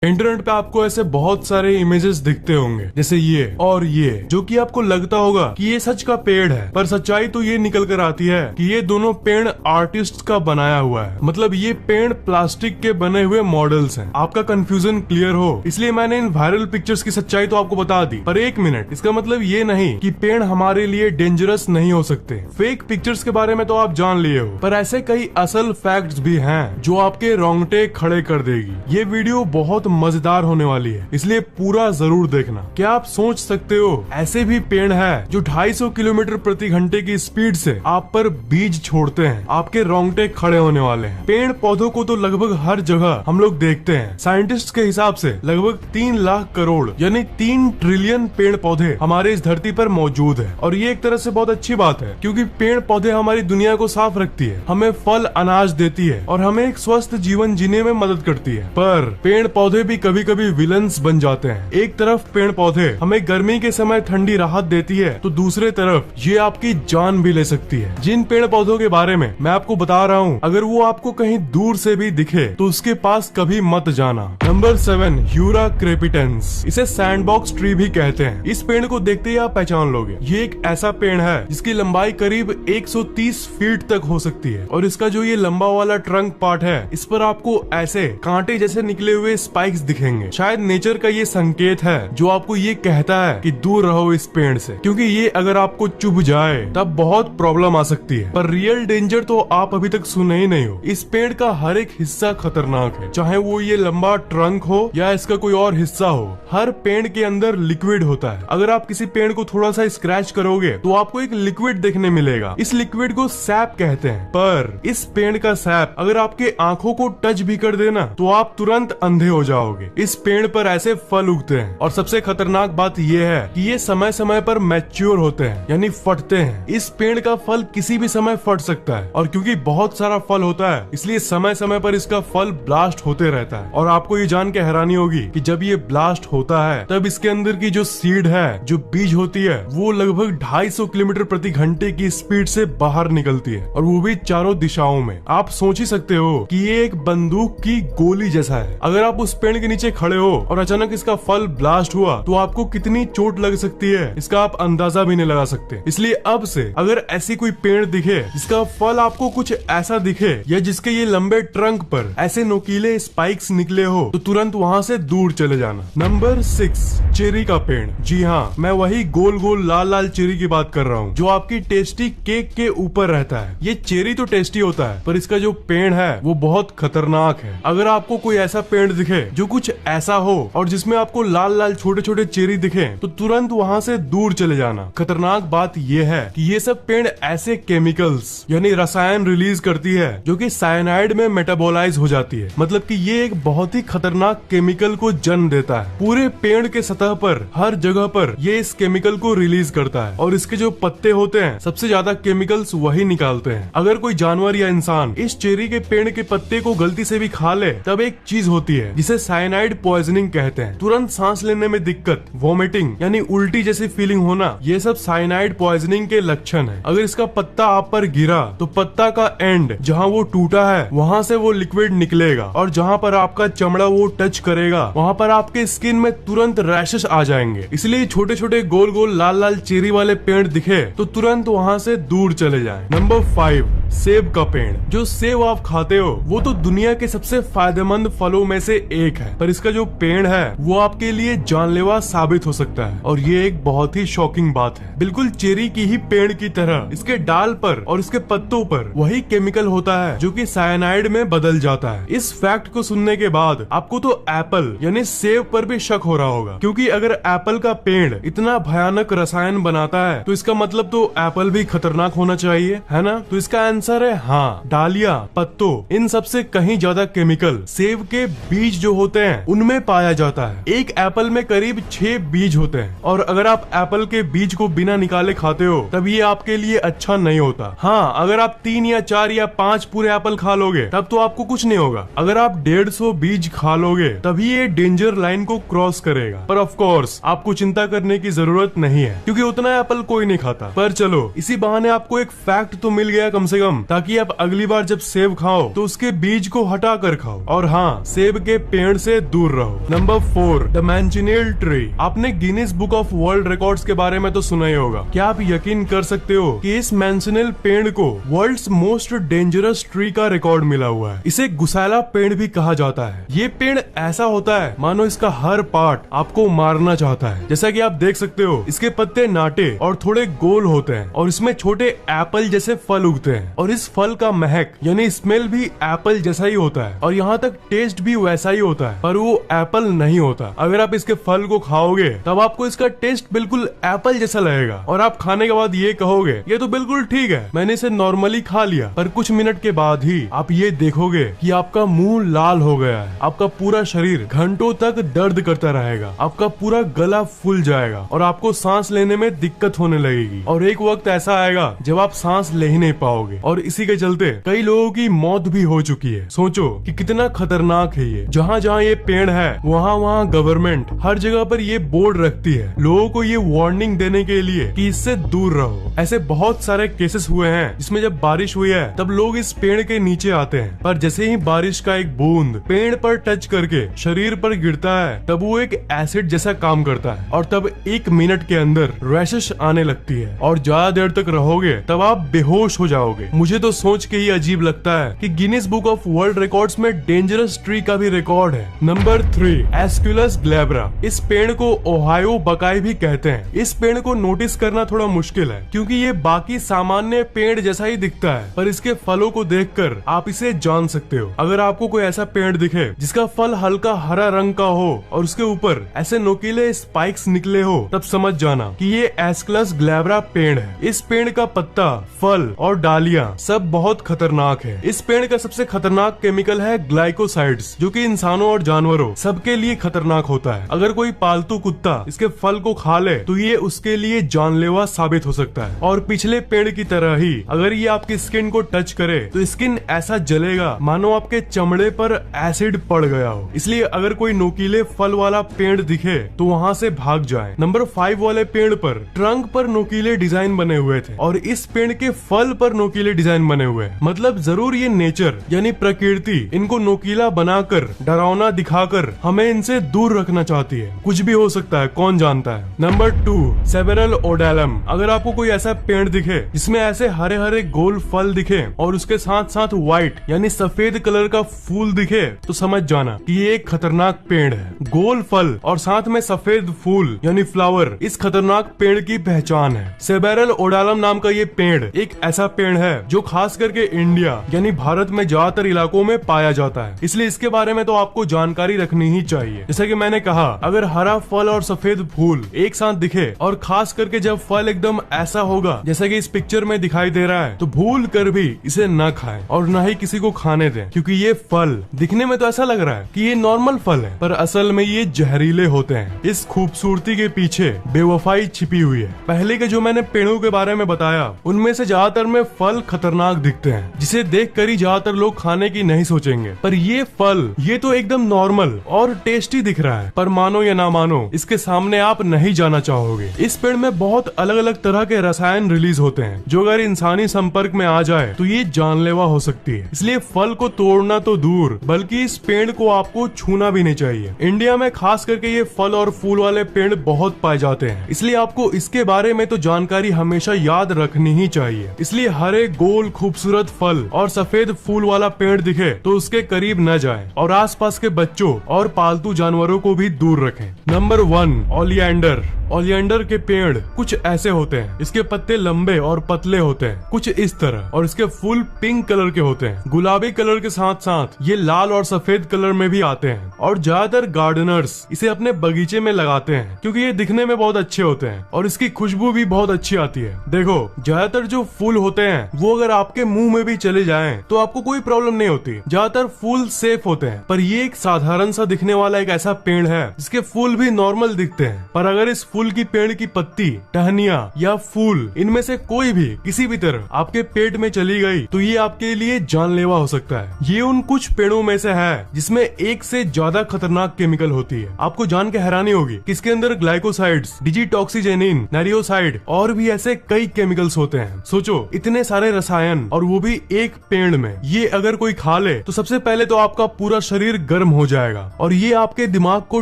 Internet पे आपको ऐसे बहुत सारे इमेजेस दिखते होंगे, जैसे ये और ये, जो कि आपको लगता होगा कि ये सच का पेड़ है, पर सच्चाई तो ये निकल कर आती है कि ये दोनों पेड़ आर्टिस्ट का बनाया हुआ है। मतलब ये पेड़ प्लास्टिक के बने हुए मॉडल्स हैं। आपका कंफ्यूजन क्लियर हो इसलिए मैंने इन वायरल पिक्चर्स की सच्चाई तो आपको बता दी, पर एक मिनट, इसका मतलब ये नहीं कि पेड़ हमारे लिए डेंजरस नहीं हो सकते। फेक पिक्चर्स के बारे में तो आप जान लिए हो, पर ऐसे कई असल फैक्ट्स भी हैं जो आपके रोंगटे खड़े कर देगी। ये वीडियो बहुत मजेदार होने वाली है, इसलिए पूरा जरूर देखना। क्या आप सोच सकते हो ऐसे भी पेड़ हैं जो 250 किलोमीटर प्रति घंटे की स्पीड से आप पर बीज छोड़ते हैं? आपके रोंगटे खड़े होने वाले हैं। पेड़ पौधों को तो लगभग हर जगह हम लोग देखते हैं। साइंटिस्ट के हिसाब से लगभग 3 लाख करोड़ यानी 3 ट्रिलियन पेड़ पौधे हमारे इस धरती पर मौजूद है। और ये एक तरह से बहुत अच्छी बात है, क्योंकि पेड़ पौधे हमारी दुनिया को साफ रखती है, हमें फल अनाज देती है और हमें एक स्वस्थ जीवन जीने में मदद करती है। पर पेड़ पौधे भी कभी कभी विलन्स बन जाते हैं। एक तरफ पेड़ पौधे हमें गर्मी के समय ठंडी राहत देती है, तो दूसरे तरफ ये आपकी जान भी ले सकती है। जिन पेड़ पौधों के बारे में मैं आपको बता रहा हूँ, अगर वो आपको कहीं दूर से भी दिखे तो उसके पास कभी मत जाना। नंबर 7, यूरा क्रेपिटेंस। इसे सैंडबॉक्स ट्री भी कहते हैं। इस पेड़ को देखते ही आप पहचान लोगे। ये एक ऐसा पेड़ है जिसकी लंबाई करीब 130 फीट तक हो सकती है, और इसका जो ये लंबा वाला ट्रंक पार्ट है, इस पर आपको ऐसे कांटे जैसे निकले हुए स्पाइक्स दिखेंगे। शायद नेचर का ये संकेत है जो आपको ये कहता है कि दूर रहो इस पेड़ से, क्योंकि ये अगर आपको चुभ जाए तब बहुत प्रॉब्लम आ सकती है। पर रियल डेंजर तो आप अभी तक सुने ही नहीं हो। इस पेड़ का हर एक हिस्सा खतरनाक है, चाहे वो ये लंबा ट्रंक हो या इसका कोई और हिस्सा हो। हर पेड़ के अंदर लिक्विड होता है। अगर आप किसी पेड़ को थोड़ा सा स्क्रैच करोगे तो आपको एक लिक्विड देखने मिलेगा। इस लिक्विड को सैप कहते हैं। पर इस पेड़ का सैप अगर आपके आंखों को टच भी कर देना तो आप तुरंत अंधे हो जाओगे। इस पेड़ पर ऐसे फल उगते हैं, और सबसे खतरनाक बात यह है कि ये समय समय पर मैच्योर होते हैं, यानी फटते हैं। इस पेड़ का फल किसी भी समय फट सकता है, और क्योंकि बहुत सारा फल होता है इसलिए समय समय पर इसका फल ब्लास्ट होते रहता है। और आपको ये जान के हैरानी होगी कि जब ये ब्लास्ट होता है तब इसके अंदर की जो सीड है, जो बीज होती है, वो लगभग 250 किलोमीटर प्रति घंटे की स्पीड से बाहर निकलती है, और वो भी चारों दिशाओं में। आप सोच ही सकते हो कि ये एक बंदूक की गोली जैसा है। अगर आप उस पेड़ के नीचे खड़े हो और अचानक इसका फल ब्लास्ट हुआ तो आपको कितनी चोट लग सकती है इसका आप अंदाजा भी नहीं लगा सकते। इसलिए अब से अगर ऐसी कोई पेड़ दिखे जिसका फल आपको कुछ ऐसा दिखे, या जिसके ये लंबे ट्रंक पर ऐसे नोकीले स्पाइक्स निकले हो, तो तुरंत वहाँ से दूर चले जाना। नंबर 6, चेरी का पेड़। जी हाँ, मैं वही गोल गोल लाल लाल चेरी की बात कर रहा हूँ, जो आपकी टेस्टी केक के ऊपर रहता है। ये चेरी तो टेस्टी होता है, पर इसका जो पेड़ है वो बहुत खतरनाक है। अगर आपको कोई ऐसा पेड़ दिखे जो कुछ ऐसा हो और जिसमें आपको लाल लाल छोटे छोटे चेरी दिखे, तो तुरंत वहाँ से दूर चले जाना। खतरनाक बात यह है कि ये सब पेड़ ऐसे केमिकल्स यानी रसायन रिलीज करती है जो कि साइनाइड में मेटाबोलाइज हो जाती है। मतलब कि ये एक बहुत ही खतरनाक केमिकल को जन्म देता है। पूरे पेड़ के सतह पर हर जगह पर ये इस केमिकल को रिलीज करता है, और इसके जो पत्ते होते हैं सबसे ज्यादा केमिकल्स वही निकालते हैं। अगर कोई जानवर या इंसान इस चेरी के पेड़ के पत्ते को गलती से भी खा ले, तब एक चीज होती है जिसे साइनाइड पॉइजनिंग कहते हैं। तुरंत सांस लेने में दिक्कत, वोमिटिंग यानी उल्टी जैसी फीलिंग होना, ये सब साइनाइड पॉइजनिंग के लक्षण है। अगर इसका पत्ता आप पर गिरा तो पत्ता का एंड जहाँ वो टूटा है वहाँ से वो लिक्विड निकलेगा, और जहाँ पर आपका चमड़ा वो टच करेगा वहाँ पर आपके स्किन में तुरंत रैशेस आ जाएंगे। इसलिए छोटे छोटे गोल गोल लाल लाल चेरी वाले पेड़ दिखे तो तुरंत वहाँ से दूर चले जाएं। नंबर 5, सेब का पेड़। जो सेब आप खाते हो वो तो दुनिया के सबसे फायदेमंद फलों में से एक है, पर इसका जो पेड़ है वो आपके लिए जानलेवा साबित हो सकता है, और ये एक बहुत ही शॉकिंग बात है। बिल्कुल चेरी की ही पेड़ की तरह इसके डाल पर और इसके पत्तों पर वही केमिकल होता है जो कि साइनाइड में बदल जाता है। इस फैक्ट को सुनने के बाद आपको तो एप्पल यानी सेब पर भी शक हो रहा होगा, क्योंकि अगर एप्पल का पेड़ इतना भयानक रसायन बनाता है तो इसका मतलब तो एप्पल भी खतरनाक होना चाहिए, है ना? तो इसका आंसर है हाँ। डालियां, पत्तों, इन सबसे कहीं ज्यादा केमिकल सेब के बीज जो होते हैं उनमें पाया जाता है। एक एप्पल में करीब 6 बीज होते हैं, और अगर आप एप्पल के बीज को बिना निकाले खाते हो तब ये आपके लिए अच्छा नहीं होता। हाँ, अगर आप 3 या 4 या 5 पूरे एप्पल खा लोगे तब तो आपको कुछ नहीं होगा। अगर आप 150 बीज खा लोगे तभी ये डेंजर लाइन को क्रॉस करेगा। पर ऑफ कोर्स आपको चिंता करने की जरूरत नहीं है, क्योंकि उतना एप्पल कोई नहीं खाता। पर चलो, इसी बहाने आपको एक फैक्ट तो मिल गया कम से कम कम, ताकि आप अगली बार जब सेब खाओ तो उसके बीज को हटा कर खाओ, और हाँ, सेब के पेड़ से दूर रहो। Number 4, the manchineel tree. आपने Guinness book of world records के बारे में तो सुना ही होगा। क्या आप यकीन कर सकते हो कि इस मैंचिनेल पेड़ को वर्ल्ड्स मोस्ट डेंजरस ट्री का रिकॉर्ड मिला हुआ है। इसे गुसाला पेड़ भी कहा जाता है। ये पेड़ ऐसा होता है मानो इसका हर पार्ट आपको मारना चाहता है। जैसा कि आप देख सकते हो, इसके पत्ते नाटे और थोड़े गोल होते हैं, और इसमें छोटे एप्पल जैसे फल उगते हैं, और इस फल का महक यानी स्मेल भी एप्पल जैसा ही होता है, और यहाँ तक टेस्ट भी वैसा ही होता है, पर वो एप्पल नहीं होता। अगर आप इसके फल को खाओगे तब आपको इसका टेस्ट बिल्कुल एप्पल जैसा लगेगा, और आप खाने के बाद ये कहोगे ये तो बिल्कुल ठीक है, मैंने इसे नॉर्मली खा लिया। पर कुछ मिनट के बाद ही आप ये देखोगे कि आपका मुंह लाल हो गया है, आपका पूरा शरीर घंटों तक दर्द करता रहेगा, आपका पूरा गला फूल जाएगा, और आपको सांस लेने में दिक्कत होने लगेगी, और एक वक्त ऐसा आएगा जब आप सांस ले ही नहीं पाओगे, और इसी के चलते कई लोगों की मौत भी हो चुकी है। सोचो कि कितना खतरनाक है ये। जहाँ जहाँ ये पेड़ है वहाँ वहाँ गवर्नमेंट हर जगह पर ये बोर्ड रखती है, लोगों को ये वार्निंग देने के लिए कि इससे दूर रहो। ऐसे बहुत सारे केसेस हुए हैं जिसमें जब बारिश हुई है तब लोग इस पेड़ के नीचे आते हैं, पर जैसे ही बारिश का एक बूंद पेड़ पर टच करके शरीर पर गिरता है तब वो एक एसिड जैसा काम करता है, और तब 1 मिनट के अंदर रैशेस आने लगती है, और ज्यादा देर तक रहोगे तब आप बेहोश हो जाओगे। मुझे तो सोच के ही अजीब लगता है कि Guinness book of world records में डेंजरस ट्री का भी रिकॉर्ड है। Number 3, Aesculus glabra. इस पेड़ को ओहायो बकाई भी कहते हैं। इस पेड़ को नोटिस करना थोड़ा मुश्किल है क्योंकि ये बाकी सामान्य पेड़ जैसा ही दिखता है, पर इसके फलों को देखकर आप इसे जान सकते हो। अगर आपको कोई ऐसा पेड़ दिखे जिसका फल हल्का हरा रंग का हो और उसके ऊपर ऐसे नुकीले स्पाइक्स निकले हो, तब समझ जाना कि ये एस्कुलस ग्लैब्रा पेड़ है। इस पेड़ का पत्ता, फल और डालियां सब बहुत खतरनाक है। इस पेड़ का सबसे खतरनाक केमिकल है ग्लाइकोसाइड्स, जो कि इंसानों और जानवरों सबके लिए खतरनाक होता है। अगर कोई पालतू कुत्ता इसके फल को खा ले तो ये उसके लिए जानलेवा साबित हो सकता है। और पिछले पेड़ की तरह ही अगर ये आपकी स्किन को टच करे तो स्किन ऐसा जलेगा मानो आपके चमड़े पर एसिड पड़ गया हो। इसलिए अगर कोई नोकीले फल वाला पेड़ दिखे तो वहाँ से भाग जाए। नंबर 5 वाले पेड़ पर ट्रंक पर नोकीले डिजाइन बने हुए थे, और इस पेड़ के फल पर नोकीले डिजाइन बने हुए हैं। मतलब जरूर ये नेचर यानी प्रकृति इनको नोकीला बनाकर डरावना दिखाकर हमें इनसे दूर रखना चाहती है। कुछ भी हो सकता है, कौन जानता है। Number 2, Cerbera odollam. अगर आपको कोई ऐसा पेड़ दिखे जिसमें ऐसे हरे हरे गोल फल दिखे और उसके साथ साथ व्हाइट यानी सफेद कलर का फूल दिखे तो समझ जाना कि ये एक खतरनाक पेड़ है। गोल फल और साथ में सफेद फूल यानी फ्लावर इस खतरनाक पेड़ की पहचान है। सेवेरल ओडेलम नाम का ये पेड़ एक ऐसा पेड़ है जो खास करके इंडिया यानी भारत में ज्यादातर इलाकों में पाया जाता है, इसलिए इसके बारे में तो आपको जानकारी रखनी ही चाहिए। जैसा कि मैंने कहा, अगर हरा फल और सफेद फूल एक साथ दिखे और खास करके जब फल एकदम ऐसा होगा जैसा कि इस पिक्चर में दिखाई दे रहा है, तो भूल कर भी इसे न खाएं और न ही किसी को खाने दें, क्योंकि ये फल दिखने में तो ऐसा लग रहा है कि ये नॉर्मल फल है, पर असल में ये जहरीले होते हैं। इस खूबसूरती के पीछे बेवफाई छिपी हुई है। पहले के जो मैंने पेड़ों के बारे में बताया उनमें से ज्यादातर में फल खतरनाक दिखते हैं, जिसे देख कर ही ज्यादातर लोग खाने की नहीं सोचेंगे, पर ये फल ये तो एकदम नॉर्मल और टेस्टी दिख रहा है, पर मानो या ना मानो इसके सामने आप नहीं जाना चाहोगे। इस पेड़ में बहुत अलग अलग तरह के रसायन रिलीज होते हैं जो अगर इंसानी संपर्क में आ जाए तो ये जानलेवा हो सकती है। इसलिए फल को तोड़ना तो दूर बल्कि इस पेड़ को आपको छूना भी नहीं चाहिए। इंडिया में खास करके ये फल और फूल वाले पेड़ बहुत पाए जाते हैं, इसलिए आपको इसके बारे में तो जानकारी हमेशा याद रखनी ही चाहिए। इसलिए हरे गोल खूबसूरत फल और सफेद फूल वाला पेड़ दिखे तो उसके करीब न जाएं और आसपास के बच्चों और पालतू जानवरों को भी दूर रखें। Number 1, oleander. ओलियंडर के पेड़ कुछ ऐसे होते हैं। इसके पत्ते लंबे और पतले होते हैं कुछ इस तरह, और इसके फूल पिंक कलर के होते हैं। गुलाबी कलर के साथ साथ ये लाल और सफेद कलर में भी आते हैं, और ज्यादातर गार्डनर्स इसे अपने बगीचे में लगाते हैं क्योंकि ये दिखने में बहुत अच्छे होते हैं और इसकी खुशबू भी बहुत अच्छी आती है। देखो, ज्यादातर जो फूल होते हैं वो अगर आपके मुंह में भी चले जाएं तो आपको कोई प्रॉब्लम नहीं होती। ज्यादातर फूल सेफ होते हैं, पर ये एक साधारण सा दिखने वाला एक ऐसा पेड़ है जिसके फूल भी नॉर्मल दिखते हैं, पर अगर इस फूल की पेड़ की पत्ती, टहनियाँ या फूल इनमें से कोई भी किसी भी तरह आपके पेट में चली गई तो ये आपके लिए जानलेवा हो सकता है। ये उन कुछ पेड़ों में से है जिसमें एक से ज्यादा खतरनाक केमिकल होती है। आपको जान के हैरानी होगी कि इसके अंदर ग्लाइकोसाइड्स, डिजिटॉक्सिजेनिन, नेरियोसाइड और भी ऐसे कई केमिकल्स होते हैं। सोचो, इतने सारे रसायन, और वो भी एक पेड़ में। ये अगर कोई खा ले तो सबसे पहले तो आपका पूरा शरीर गर्म हो जाएगा और ये आपके दिमाग को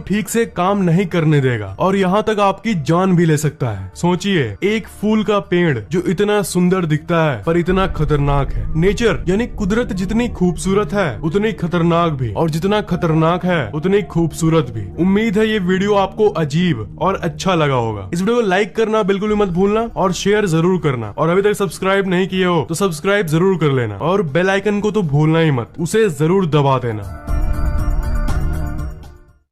ठीक से काम नहीं करने देगा और यहाँ तक आपकी जान भी ले सकता है। सोचिए, एक फूल का पेड़ जो इतना सुंदर दिखता है पर इतना खतरनाक है। नेचर यानी कुदरत जितनी खूबसूरत है उतनी खतरनाक भी, और जितना खतरनाक है उतनी खूबसूरत भी। उम्मीद है ये वीडियो आपको अजीब और अच्छा लगा होगा। इस वीडियो को लाइक करना बिल्कुल भी मत भूलना और शेयर जरूर करना, और अभी तक सब्सक्राइब नहीं किए हो तो सब्सक्राइब जरूर कर लेना, और बेल आइकन को तो भूलना ही मत, उसे जरूर दबा देना।